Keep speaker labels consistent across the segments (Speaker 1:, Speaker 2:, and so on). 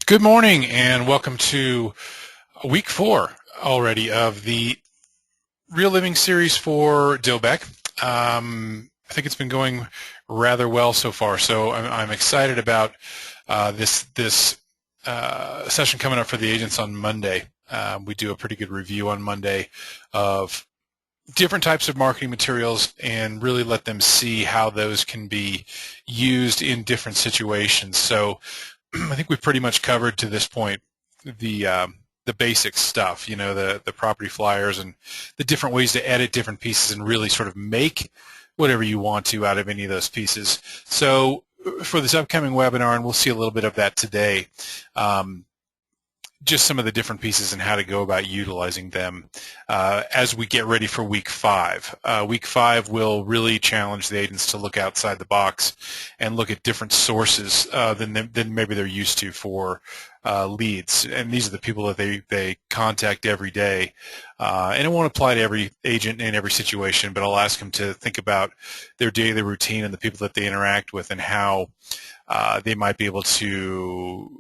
Speaker 1: Good morning and welcome to week 4 already of the Real Living series for Dilbeck. I think it's been going rather well so far, so I'm excited about this session coming up for the agents on Monday. We do a pretty good review on Monday of different types of marketing materials and really let them see how those can be used in different situations. So I think we've pretty much covered to this point the basic stuff, the property flyers and the different ways to edit different pieces and really sort of make whatever you want to out of any of those pieces. So for this upcoming webinar, and we'll see a little bit of that today, just some of the different pieces and how to go about utilizing them as we get ready for week 5. Week 5 will really challenge the agents to look outside the box and look at different sources than maybe they're used to for leads. And these are the people that they contact every day. And it won't apply to every agent in every situation, but I'll ask them to think about their daily routine and the people that they interact with and how they might be able to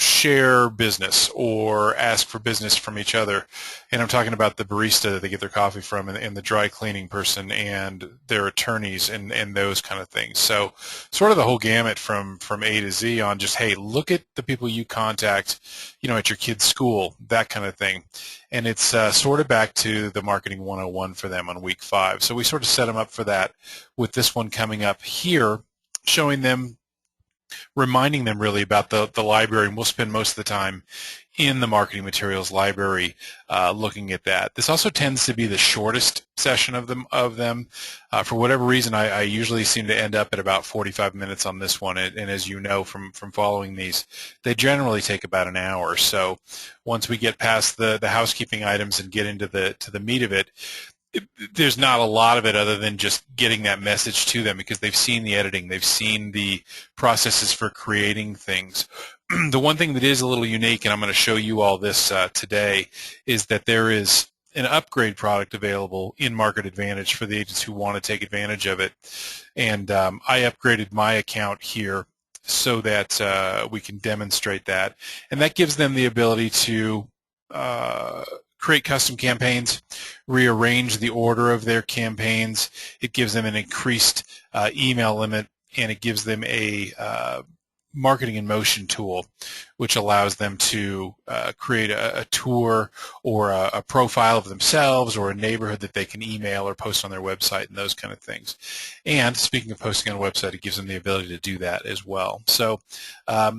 Speaker 1: share business or ask for business from each other. And I'm talking about the barista that they get their coffee from and the dry cleaning person and their attorneys and those kind of things. So sort of the whole gamut from A to Z on just, hey, look at the people you contact, at your kid's school, that kind of thing. And it's sort of back to the marketing 101 for them on week 5. So we sort of set them up for that with this one coming up here, showing them, reminding them really about the library, and we'll spend most of the time in the marketing materials library looking at that. This also tends to be the shortest session of them. For whatever reason, I usually seem to end up at about 45 minutes on this one, and as you know from following these, they generally take about an hour. So once we get past the housekeeping items and get into the meat of it, there's not a lot of it other than just getting that message to them because they've seen the editing, they've seen the processes for creating things. The one thing that is a little unique, and I'm going to show you all this today, is that there is an upgrade product available in MarketAdvantage for the agents who want to take advantage of it. And I upgraded my account here so that we can demonstrate that. And that gives them the ability to create custom campaigns, rearrange the order of their campaigns. It gives them an increased email limit, and it gives them a marketing in motion tool, which allows them to create a tour or a profile of themselves or a neighborhood that they can email or post on their website and those kind of things. And speaking of posting on a website, it gives them the ability to do that as well. So I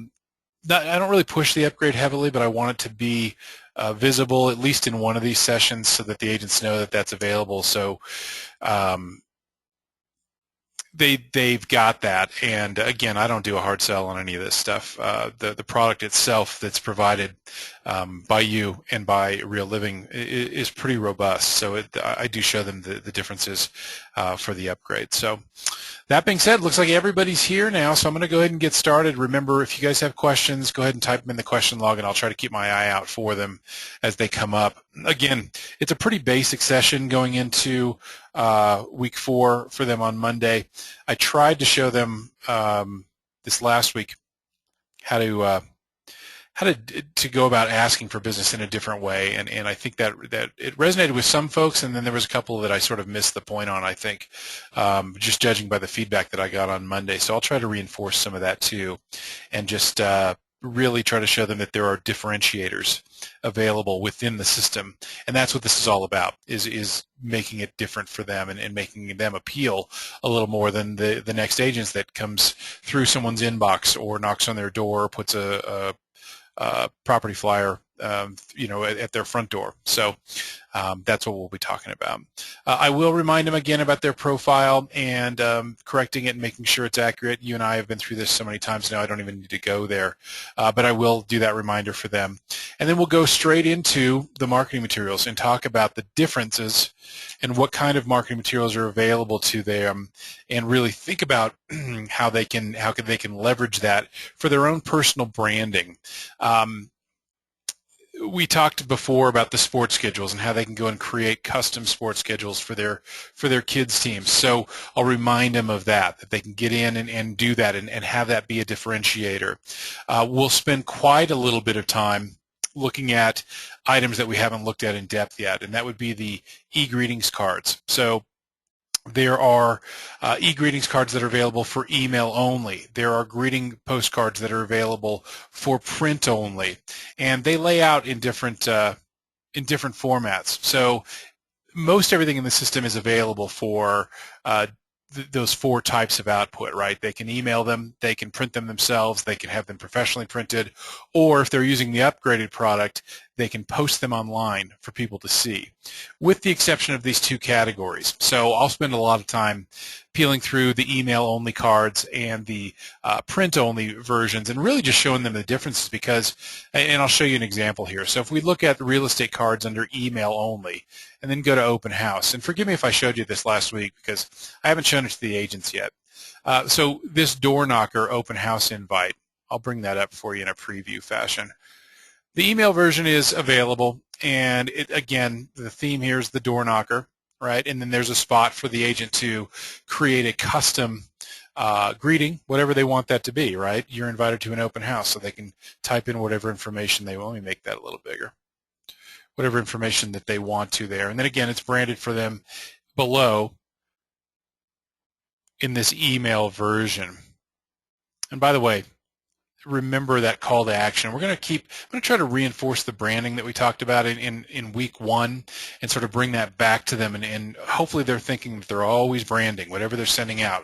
Speaker 1: don't really push the upgrade heavily, but I want it to be visible at least in one of these sessions so that the agents know that that's available. So they've got that. And again, I don't do a hard sell on any of this stuff. The product itself that's provided by you and by Real Living is pretty robust. So I do show them the differences for the upgrade. So that being said, looks like everybody's here now, so I'm going to go ahead and get started. Remember, if you guys have questions, go ahead and type them in the question log, and I'll try to keep my eye out for them as they come up. Again, it's a pretty basic session going into week 4 for them on Monday. I tried to show them this last week how to go about asking for business in a different way, and I think that it resonated with some folks, and then there was a couple that I sort of missed the point on, I think, just judging by the feedback that I got on Monday. So I'll try to reinforce some of that too, and just really try to show them that there are differentiators available within the system, and that's what this is all about, is making it different for them and making them appeal a little more than the next agents that comes through someone's inbox or knocks on their door or puts a property flyer, at their front door. So that's what we'll be talking about. I will remind them again about their profile and correcting it and making sure it's accurate. You and I have been through this so many times now, I don't even need to go there. But I will do that reminder for them. And then we'll go straight into the marketing materials and talk about the differences and what kind of marketing materials are available to them, and really think about how they can leverage that for their own personal branding. we talked before about the sports schedules and how they can go and create custom sports schedules for their kids' teams. So I'll remind them of that they can get in and do that and have that be a differentiator. We'll spend quite a little bit of time looking at items that we haven't looked at in depth yet, and that would be the e-greetings cards. So there are e-greetings cards that are available for email only. There are greeting postcards that are available for print only, and they lay out in different formats. So most everything in the system is available for those four types of output, right? They can email them, they can print them themselves, they can have them professionally printed, or if they're using the upgraded product, they can post them online for people to see, with the exception of these two categories. So I'll spend a lot of time peeling through the email-only cards and the print-only versions and really just showing them the differences because, and I'll show you an example here. So if we look at the real estate cards under email-only and then go to open house, and forgive me if I showed you this last week because I haven't shown it to the agents yet. So this door knocker open house invite, I'll bring that up for you in a preview fashion. The email version is available, and again, the theme here is the door knocker, right? And then there's a spot for the agent to create a custom greeting, whatever they want that to be, right? You're invited to an open house, so they can type in whatever information they want. Let me make that a little bigger. Whatever information that they want to there. And then again, it's branded for them below in this email version. And by the way, remember that call to action. I'm going to try to reinforce the branding that we talked about in week one and sort of bring that back to them, and hopefully they're thinking that they're always branding, whatever they're sending out,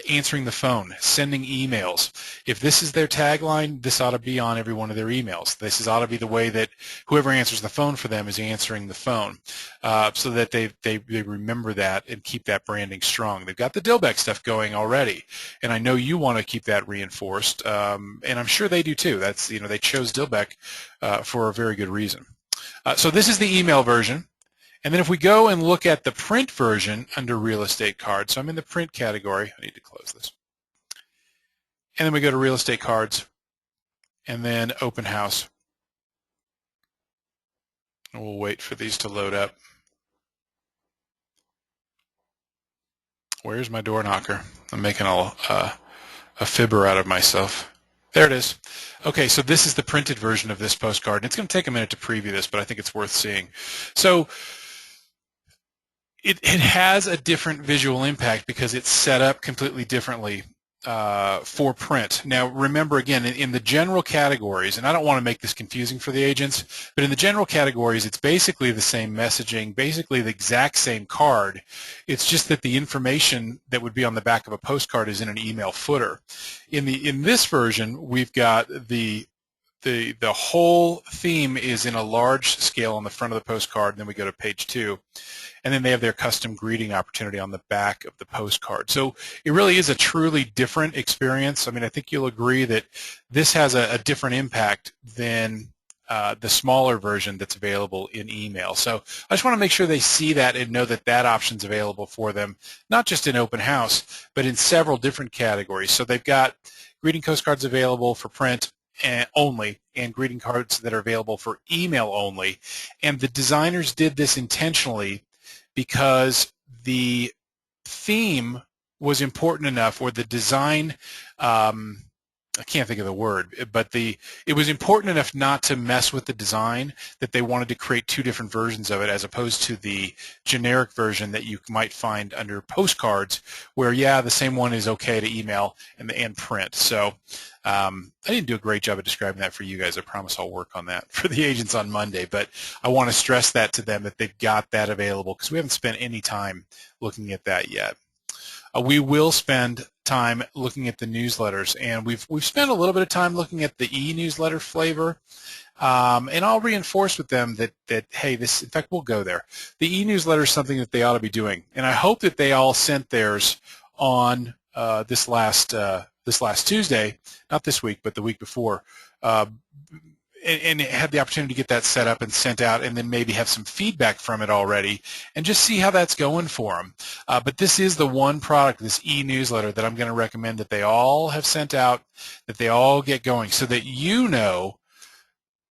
Speaker 1: answering the phone, sending emails. If this is their tagline, this ought to be on every one of their emails. This ought to be the way that whoever answers the phone for them is answering the phone, so that they remember that and keep that branding strong. They've got the Dilbeck stuff going already, and I know you want to keep that reinforced, and I'm sure they do too. That's, they chose Dilbeck for a very good reason. So this is the email version. And then if we go and look at the print version under real estate cards, so I'm in the print category. I need to close this. And then we go to real estate cards and then open house. And we'll wait for these to load up. Where's my door knocker? I'm making a fibber out of myself. There it is. Okay, so this is the printed version of this postcard. And it's going to take a minute to preview this, but I think it's worth seeing. So it has a different visual impact because it's set up completely differently for print. Now, remember, again, in the general categories, and I don't want to make this confusing for the agents, but in the general categories, it's basically the same messaging, basically the exact same card. It's just that the information that would be on the back of a postcard is in an email footer. In this version, we've got the whole theme is in a large scale on the front of the postcard, and then we go to page 2. And then they have their custom greeting opportunity on the back of the postcard. So it really is a truly different experience. I mean, I think you'll agree that this has a different impact than the smaller version that's available in email. So I just want to make sure they see that and know that that option's available for them, not just in open house, but in several different categories. So they've got greeting postcards available for print only, and greeting cards that are available for email only. And the designers did this intentionally because the theme was important enough, or the design, I can't think of the word, but it was important enough not to mess with the design that they wanted to create two different versions of it, as opposed to the generic version that you might find under postcards, where, yeah, the same one is okay to email and print. So I didn't do a great job of describing that for you guys. I promise I'll work on that for the agents on Monday, but I want to stress that to them, that they've got that available, because we haven't spent any time looking at that yet. We will spend time looking at the newsletters, and we've spent a little bit of time looking at the e-newsletter flavor, and I'll reinforce with them that hey, this, in fact, we'll go there. The e-newsletter is something that they ought to be doing, and I hope that they all sent theirs on this last Tuesday, not this week, but the week before, and had the opportunity to get that set up and sent out, and then maybe have some feedback from it already and just see how that's going for them. But this is the one product, this e-newsletter, that I'm going to recommend that they all have sent out, that they all get going, so that you know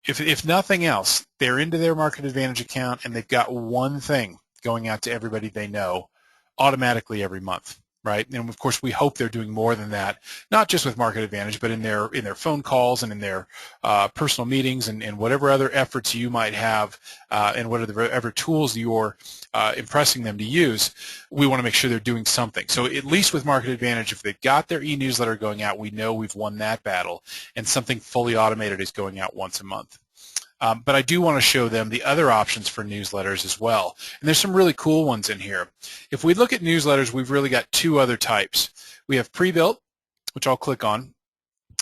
Speaker 1: if nothing else, they're into their MarketAdvantage account and they've got one thing going out to everybody they know automatically every month, right? And of course, we hope they're doing more than that, not just with MarketAdvantage, but in their phone calls and in their personal meetings and whatever other efforts you might have and whatever tools you're impressing them to use. We want to make sure they're doing something. So at least with MarketAdvantage, if they've got their e-newsletter going out, we know we've won that battle, and something fully automated is going out once a month. But I do want to show them the other options for newsletters as well. And there's some really cool ones in here. If we look at newsletters, we've really got two other types. We have pre-built, which I'll click on.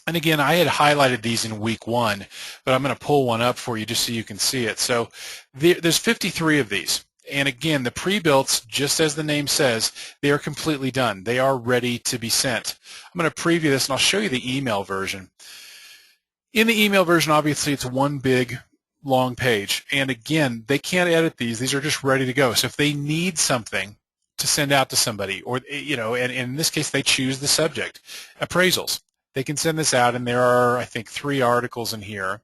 Speaker 1: And again, I had highlighted these in week 1, but I'm going to pull one up for you just so you can see it. So there's 53 of these. And again, the pre-builts, just as the name says, they are completely done. They are ready to be sent. I'm going to preview this, and I'll show you the email version. In the email version, obviously, it's one big, long page. And again, they can't edit these. These are just ready to go. So if they need something to send out to somebody, or, and in this case, they choose the subject, appraisals, they can send this out, and there are, I think, 3 articles in here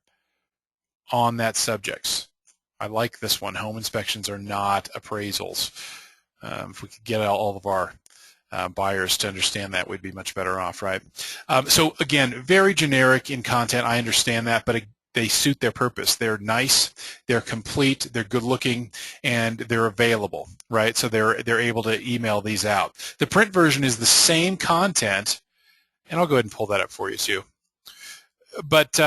Speaker 1: on that subject. I like this one. Home inspections are not appraisals. If we could get all of our buyers to understand that, we'd be much better off, right? So again, very generic in content. I understand that, but they suit their purpose. They're nice, they're complete, they're good looking, and they're available, right? So they're able to email these out. The print version is the same content, and I'll go ahead and pull that up for you too. But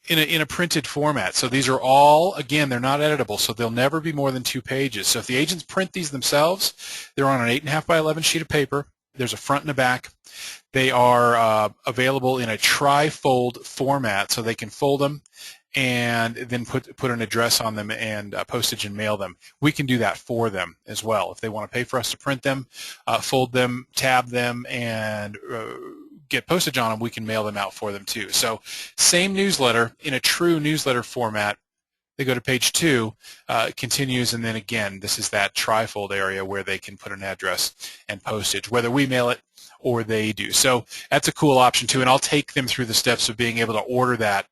Speaker 1: in a printed format. So these are all, again, they're not editable, so they'll never be more than 2 pages. So if the agents print these themselves, they're on an 8.5 by 11 sheet of paper. There's a front and a back. They are available in a tri-fold format, so they can fold them and then put an address on them and postage and mail them. We can do that for them as well. If they want to pay for us to print them, fold them, tab them, and get postage on them, we can mail them out for them too. So same newsletter in a true newsletter format. They go to page 2, continues, and then again, this is that trifold area where they can put an address and postage, whether we mail it or they do. So that's a cool option too, and I'll take them through the steps of being able to order that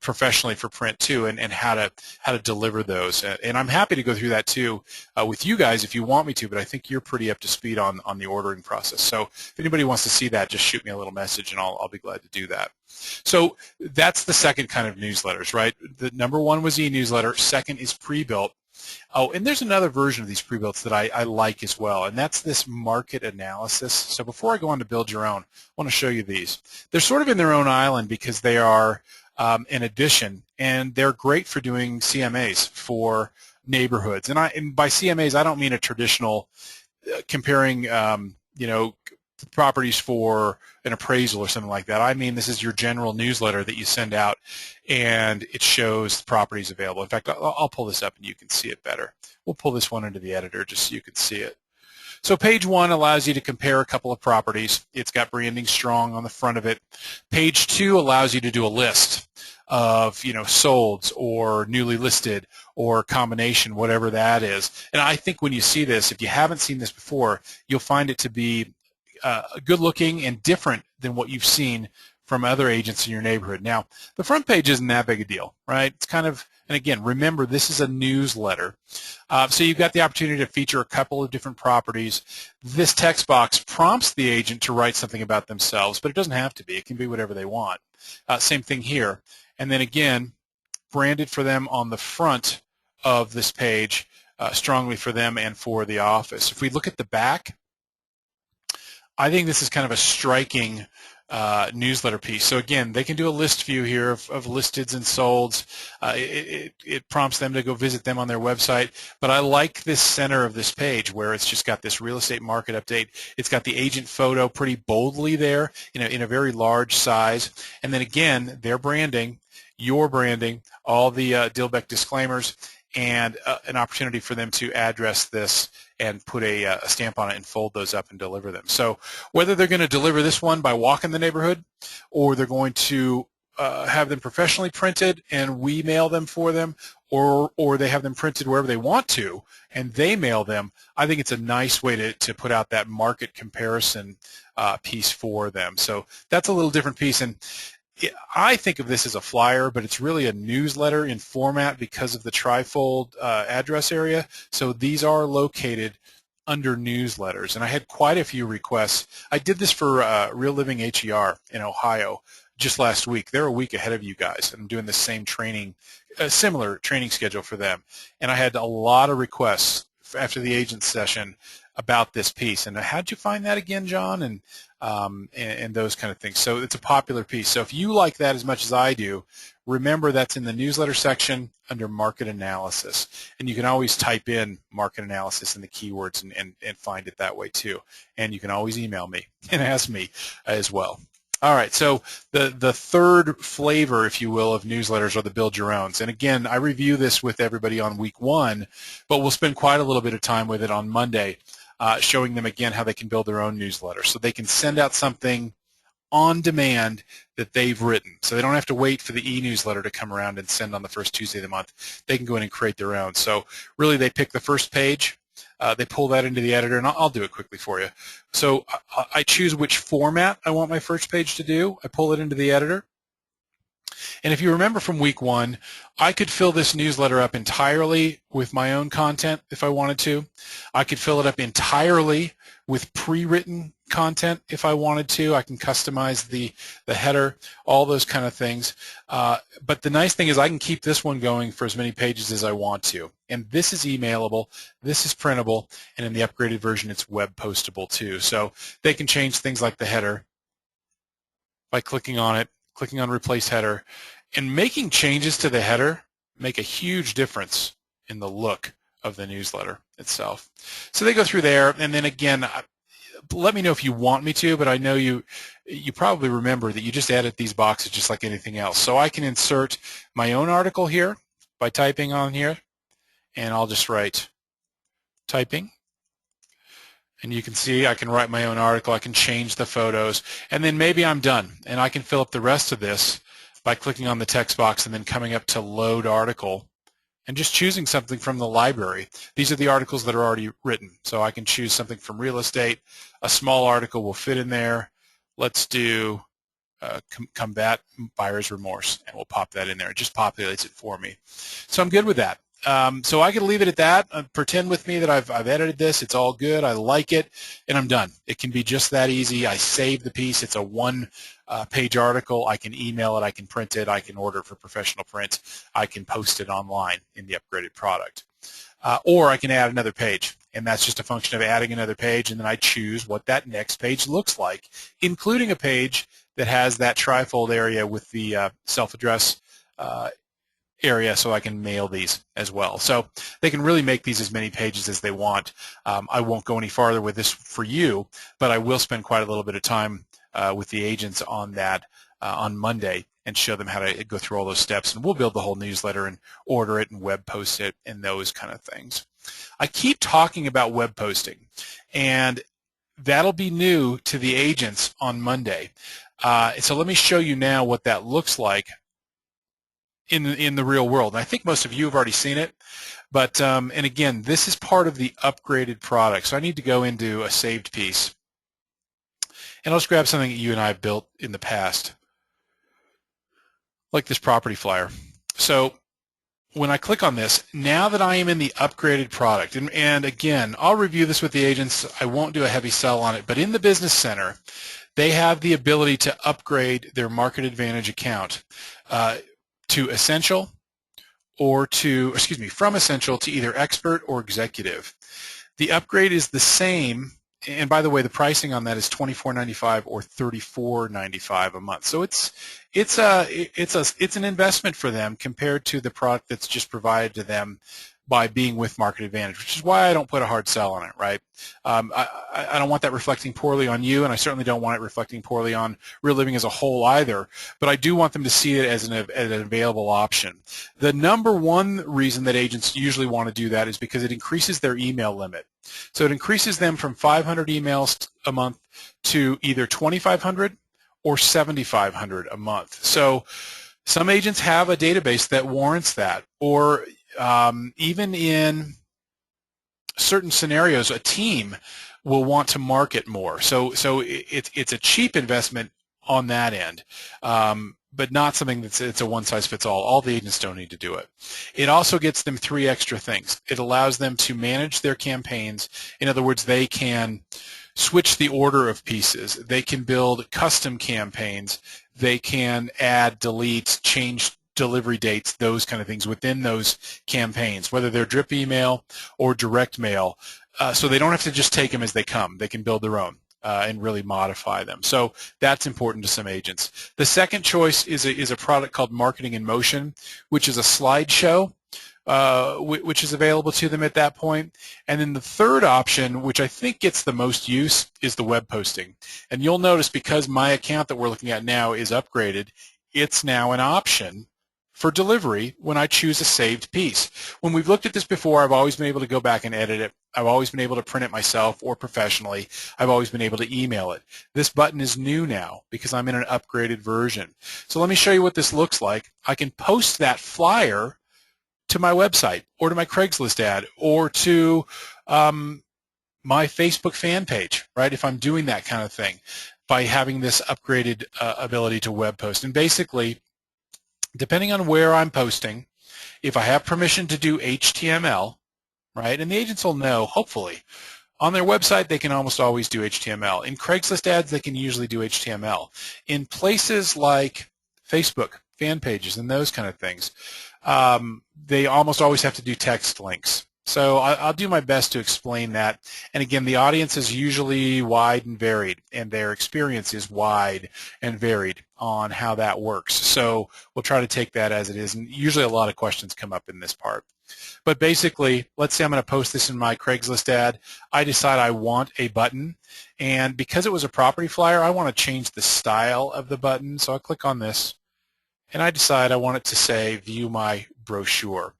Speaker 1: professionally for print too, and how to deliver those. And I'm happy to go through that too with you guys if you want me to, but I think you're pretty up to speed on the ordering process. So if anybody wants to see that, just shoot me a little message, and I'll be glad to do that. So that's the second kind of newsletters, right? The number 1 was e-newsletter. Second is pre-built. Oh, and there's another version of these pre-builts that I like as well, and that's this market analysis. So before I go on to build your own, I want to show you these. They're sort of in their own island because they are an addition, and they're great for doing CMAs for neighborhoods. And by CMAs, I don't mean a traditional comparing, properties for an appraisal or something like that. I mean, this is your general newsletter that you send out, and it shows the properties available. In fact, I'll pull this up and you can see it better. We'll pull this one into the editor just so you can see it. So page 1 allows you to compare a couple of properties. It's got branding strong on the front of it. Page 2 allows you to do a list of, solds or newly listed or combination, whatever that is. And I think when you see this, if you haven't seen this before, you'll find it to be good looking and different than what you've seen from other agents in your neighborhood. Now, the front page isn't that big a deal, right? It's kind of, and again, remember, this is a newsletter. So you've got the opportunity to feature a couple of different properties. This text box prompts the agent to write something about themselves, but it doesn't have to be. It can be whatever they want. Same thing here. And then again, branded for them on the front of this page, strongly for them and for the office. If we look at the back, I think this is kind of a striking newsletter piece. So again, they can do a list view here of listeds and solds. It prompts them to go visit them on their website. But I like this center of this page where it's just got this real estate market update. It's got the agent photo pretty boldly there in a very large size. And then again, their branding, your branding, all the Dilbeck disclaimers, and an opportunity for them to address this and put a stamp on it and fold those up and deliver them. So whether they're going to deliver this one by walking the neighborhood, or they're going to have them professionally printed and we mail them for them, or they have them printed wherever they want to and they mail them, I think it's a nice way to put out that market comparison piece for them. So that's a little different piece. And I think of this as a flyer, but it's really a newsletter in format because of the trifold address area. So these are located under newsletters, and I had quite a few requests. I did this for Real Living HER in Ohio just last week. They're a week ahead of you guys. I'm doing the same training, a similar training schedule for them, and I had a lot of requests after the agent session about this piece. And how'd you find that again, John? And those kind of things. So it's a popular piece. So if you like that as much as I do, remember that's in the newsletter section under market analysis. And you can always type in market analysis in the keywords and find it that way too. And you can always email me and ask me as well. All right, so the third flavor, if you will, of newsletters are the build your owns. And again, I review this with everybody on week 1, but we'll spend quite a little bit of time with it on Monday, showing them again how they can build their own newsletter. So they can send out something on demand that they've written. So they don't have to wait for the e-newsletter to come around and send on the first Tuesday of the month. They can go in and create their own. So really they pick the first page, they pull that into the editor, and I'll do it quickly for you. So I choose which format I want my first page to do. I pull it into the editor. And if you remember from week 1, I could fill this newsletter up entirely with my own content if I wanted to. I could fill it up entirely with pre-written content if I wanted to. I can customize the header, all those kind of things. But the nice thing is I can keep this one going for as many pages as I want to. And this is emailable, this is printable, and in the upgraded version it's web postable too. So they can change things like the header by clicking on it, clicking on replace header, and making changes to the header make a huge difference in the look of the newsletter itself. So they go through there, and then again, let me know if you want me to, but I know you probably remember that you just edit these boxes just like anything else. So I can insert my own article here by typing on here, and I'll just write typing. And you can see I can write my own article, I can change the photos, and then maybe I'm done. And I can fill up the rest of this by clicking on the text box and then coming up to load article and just choosing something from the library. These are the articles that are already written. So I can choose something from real estate. A small article will fit in there. Let's do combat buyer's remorse, and we'll pop that in there. It just populates it for me. So I'm good with that. So I can leave it at that. Pretend with me that I've edited this. It's all good. I like it, and I'm done. It can be just that easy. I save the piece. It's a one-page article. I can email it. I can print it. I can order it for professional print. I can post it online in the upgraded product. Or I can add another page, and that's just a function of adding another page, and then I choose what that next page looks like, including a page that has that trifold area with the self-address area, so I can mail these as well. So they can really make these as many pages as they want. I won't go any farther with this for you, but I will spend quite a little bit of time with the agents on that on Monday and show them how to go through all those steps, and we'll build the whole newsletter and order it and web post it and those kind of things. I keep talking about web posting, and that'll be new to the agents on Monday. So let me show you now what that looks like in the real world. And I think most of you have already seen it, but and again, this is part of the upgraded product. So I need to go into a saved piece, and I'll just grab something that you and I have built in the past, like this property flyer. So when I click on this, now that I am in the upgraded product, and again, I'll review this with the agents. I won't do a heavy sell on it, but in the Business Center, they have the ability to upgrade their MarketAdvantage account to Essential or to, from Essential to either Expert or Executive. The upgrade is the same, and by the way, the pricing on that is $24.95 or $34.95 a month. So it's an investment for them compared to the product that's just provided to them by being with MarketAdvantage, which is why I don't put a hard sell on it, right? I don't want that reflecting poorly on you, and I certainly don't want it reflecting poorly on Real Living as a whole either, but I do want them to see it as an available option. The number one reason that agents usually want to do that is because it increases their email limit. So it increases them from 500 emails a month to either 2,500 or 7,500 a month. So some agents have a database that warrants that, or even in certain scenarios, a team will want to market more. So it's a cheap investment on that end. but not something it's a one-size-fits-all. All the agents don't need to do it. It also gets them 3 extra things. It allows them to manage their campaigns. In other words, they can switch the order of pieces. They can build custom campaigns. They can add, delete, change delivery dates, those kind of things within those campaigns, whether they're drip email or direct mail. So they don't have to just take them as they come. They can build their own. And really modify them. So that's important to some agents. The second choice is a product called Marketing in Motion, which is a slideshow, which is available to them at that point. And then the third option, which I think gets the most use, is the web posting. And you'll notice because my account that we're looking at now is upgraded, it's now an option for delivery when I choose a saved piece. When we've looked at this before, I've always been able to go back and edit it. I've always been able to print it myself or professionally. I've always been able to email it. This button is new now because I'm in an upgraded version. So let me show you what this looks like. I can post that flyer to my website or to my Craigslist ad or to my Facebook fan page, right, if I'm doing that kind of thing by having this upgraded ability to web post. And basically, depending on where I'm posting, if I have permission to do HTML, right, and the agents will know, hopefully, on their website they can almost always do HTML. In Craigslist ads they can usually do HTML. In places like Facebook, fan pages, and those kind of things, they almost always have to do text links. So I'll do my best to explain that. And again, the audience is usually wide and varied, and their experience is wide and varied on how that works. So we'll try to take that as it is. And usually a lot of questions come up in this part. But basically, let's say I'm going to post this in my Craigslist ad. I decide I want a button. And because it was a property flyer, I want to change the style of the button. So I'll click on this. And I decide I want it to say, view my brochure.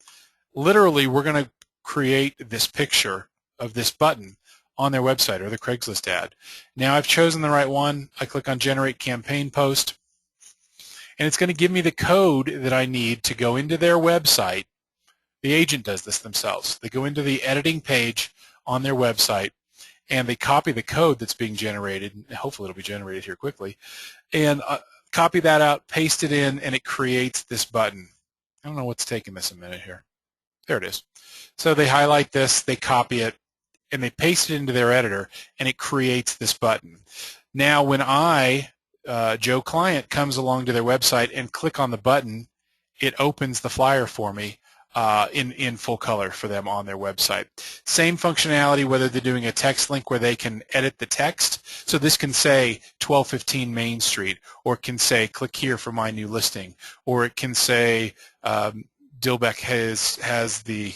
Speaker 1: Literally, we're going to create this picture of this button on their website or the Craigslist ad. Now I've chosen the right one. I click on Generate Campaign Post, and it's going to give me the code that I need to go into their website. The agent does this themselves. They go into the editing page on their website, and they copy the code that's being generated. Hopefully it'll be generated here quickly. And copy that out, paste it in, and it creates this button. I don't know what's taking this a minute here. There it is. So they highlight this, they copy it, and they paste it into their editor, and it creates this button. Now when I, Joe Client, comes along to their website and click on the button, it opens the flyer for me in full color for them on their website. Same functionality whether they're doing a text link where they can edit the text. So this can say 1215 Main Street, or it can say click here for my new listing, or it can say Dilbeck has the,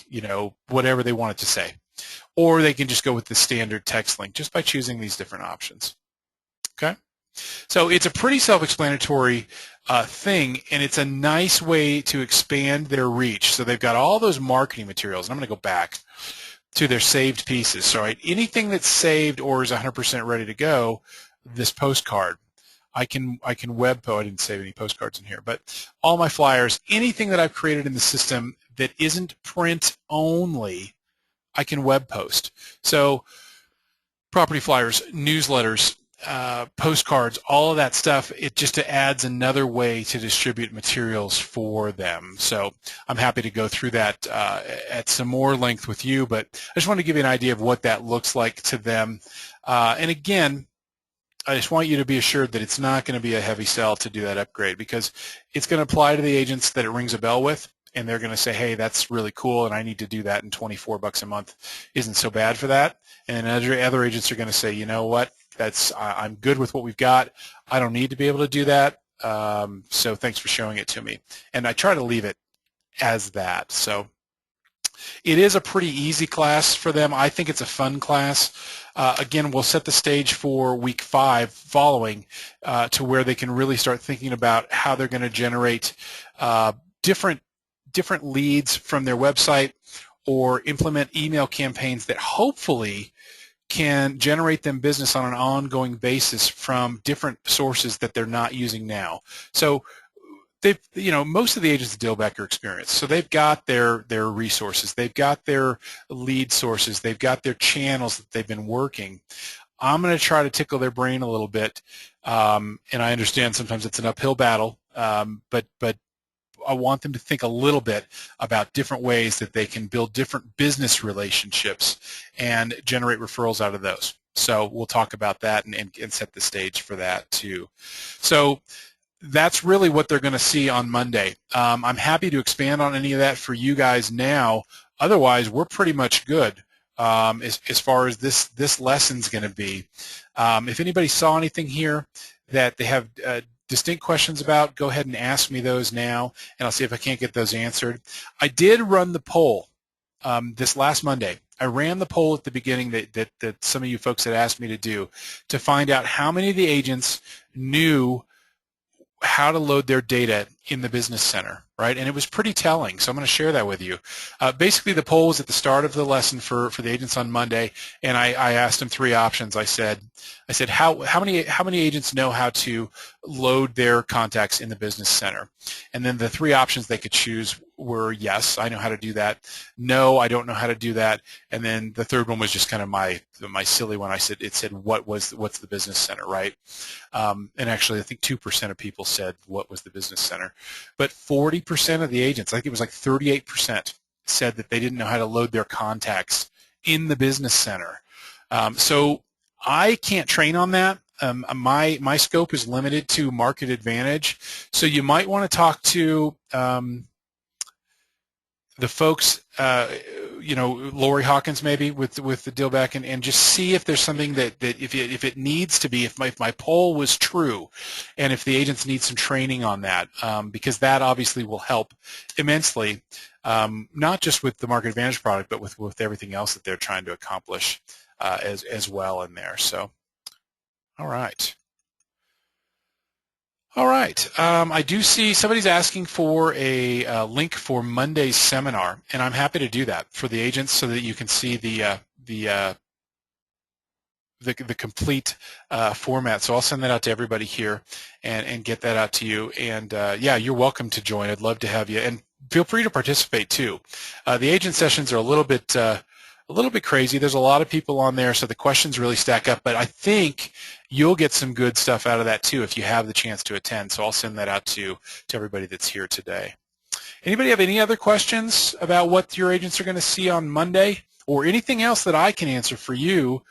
Speaker 1: whatever they want it to say. Or they can just go with the standard text link just by choosing these different options. Okay? So it's a pretty self-explanatory thing, and it's a nice way to expand their reach. So they've got all those marketing materials. And I'm going to go back to their saved pieces. So right, anything that's saved or is 100% ready to go, this postcard. I can web post. I didn't save any postcards in here, but all my flyers, anything that I've created in the system that isn't print only, I can web post. So property flyers, newsletters, postcards, all of that stuff, it just adds another way to distribute materials for them. So I'm happy to go through that at some more length with you, but I just want to give you an idea of what that looks like to them. And again, I just want you to be assured that it's not going to be a heavy sell to do that upgrade, because it's going to apply to the agents that it rings a bell with, and they're going to say, hey, that's really cool, and I need to do that, and $24 a month isn't so bad for that. And other agents are going to say, you know what, I'm good with what we've got. I don't need to be able to do that, so thanks for showing it to me. And I try to leave it as that. So it is a pretty easy class for them. I think it's a fun class. Again, we'll set the stage for week 5 following to where they can really start thinking about how they're going to generate different leads from their website, or implement email campaigns that hopefully can generate them business on an ongoing basis from different sources that they're not using now. So they've, most of the agents at Dilbeck are experienced, so they've got their resources, they've got their lead sources, they've got their channels that they've been working. I'm going to try to tickle their brain a little bit, and I understand sometimes it's an uphill battle but I want them to think a little bit about different ways that they can build different business relationships and generate referrals out of those. So we'll talk about that and set the stage for that too. So that's really what they're going to see on Monday. I'm happy to expand on any of that for you guys now. Otherwise, we're pretty much good as far as this lesson's going to be. If anybody saw anything here that they have distinct questions about, go ahead and ask me those now, and I'll see if I can't get those answered. I did run the poll this last Monday. I ran the poll at the beginning that some of you folks had asked me to do to find out how many of the agents knew how to load their data in the business center, right? And it was pretty telling, so I'm going to share that with you. Basically, the poll was at the start of the lesson for the agents on Monday, and I asked them three options. I said, how many agents know how to load their contacts in the business center? And then the three options they could choose were yes, I know how to do that. No, I don't know how to do that. And then the third one was just kind of my silly one. It said what's the business center, right? And actually, I think 2% of people said what was the business center, but 40% of the agents, I think it was like 38%, said that they didn't know how to load their contacts in the business center. So I can't train on that. My scope is limited to MarketAdvantage, so you might want to talk to the folks, Lori Hawkins maybe with the Dilbeck, and just see if there's something that if it needs to be, if my poll was true, and if the agents need some training on that, because that obviously will help immensely, not just with the MarketAdvantage product, but with everything else that they're trying to accomplish as well in there. So, all right. All right. I do see somebody's asking for a link for Monday's seminar, and I'm happy to do that for the agents so that you can see the complete format. So I'll send that out to everybody here and get that out to you. And yeah, you're welcome to join. I'd love to have you, and feel free to participate too. The agent sessions are a little bit crazy. There's a lot of people on there, so the questions really stack up, but I think you'll get some good stuff out of that too if you have the chance to attend. So I'll send that out to everybody that's here today. Anybody have any other questions about what your agents are going to see on Monday, or anything else that I can answer for you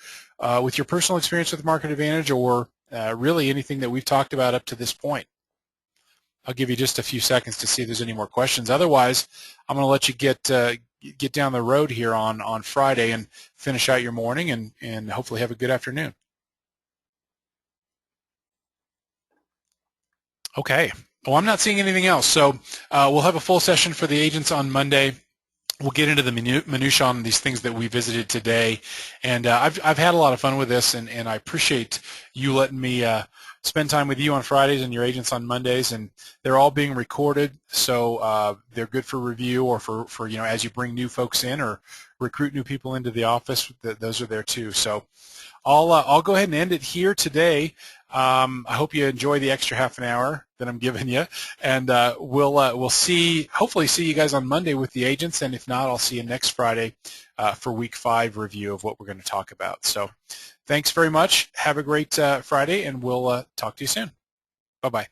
Speaker 1: with your personal experience with MarketAdvantage, or really anything that we've talked about up to this point? I'll give you just a few seconds to see if there's any more questions. Otherwise, I'm going to let you get down the road here on Friday and finish out your morning and hopefully have a good afternoon. Okay. Well, I'm not seeing anything else. So we'll have a full session for the agents on Monday. We'll get into the minutia on these things that we visited today. And I've had a lot of fun with this, and I appreciate you letting me spend time with you on Fridays and your agents on Mondays. And they're all being recorded, so they're good for review, or for as you bring new folks in or recruit new people into the office, those are there too. So I'll go ahead and end it here today. I hope you enjoy the extra half an hour that I'm giving you, and we'll hopefully see you guys on Monday with the agents, and if not, I'll see you next Friday for week 5 review of what we're going to talk about. So thanks very much. Have a great Friday, and we'll talk to you soon. Bye-bye.